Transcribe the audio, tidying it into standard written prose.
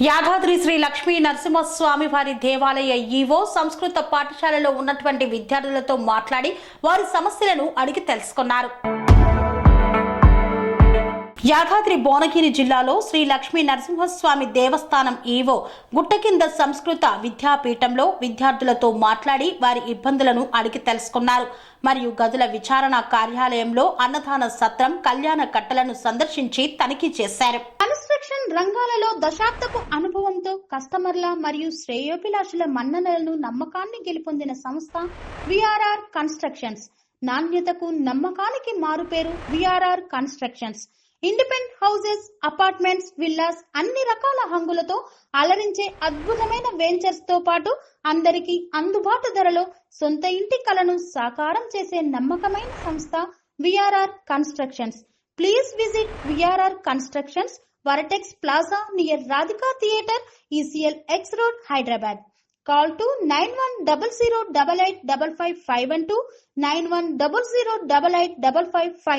యాదాద్రి శ్రీ లక్ష్మీ నరసింహస్వామి వారి దేవాలయ ఈవో సంస్కృత పాఠశాలలో ఉన్నటువంటి విద్యార్థులతో మాట్లాడి వారి సమస్యలను అడిగి తెలుసుకున్నారు. యాదాద్రి భువనగిరి జిల్లాలో శ్రీ లక్ష్మీ నరసింహస్వామి దేవస్థానం ఈవో గుట్టకింద సంస్కృత విద్యాపీఠంలో విద్యార్థులతో మాట్లాడి వారి ఇబ్బందులను అడిగి తెలుసుకున్నారు. మరియు గదుల విచారణ కార్యాలయంలో అన్నదాన సత్రం, కళ్యాణ కట్టలను సందర్శించి తనిఖీ చేశారు. కన్స్ట్రక్షన్ రంగాలలో దశాబ్దపు అనుభవంతో కస్టమర్ల మరియు శ్రేయోభిలాషుల మన్ననలను నమ్మకాన్ని గెలుపొందిన సంస్థ విఆర్ఆర్ కన్స్ట్రక్షన్స్. నాణ్యతకు నమ్మకానికి మారుపేరు VRR constructions. Independent houses, apartments, villas అన్ని రకాల హంగులతో అలరించే అద్భుతమైన వెంచర్స్ తో పాటు అందరికీ అందుబాటు ధరలో సొంత ఇంటి కలను సాకారం చేసే నమ్మకమైన సంస్థ VRR constructions. Please visit VRR constructions, వరటెక్స్ plaza near Radhika theatre, ECL X Road, Hyderabad. Call to 910088555512 9100885555.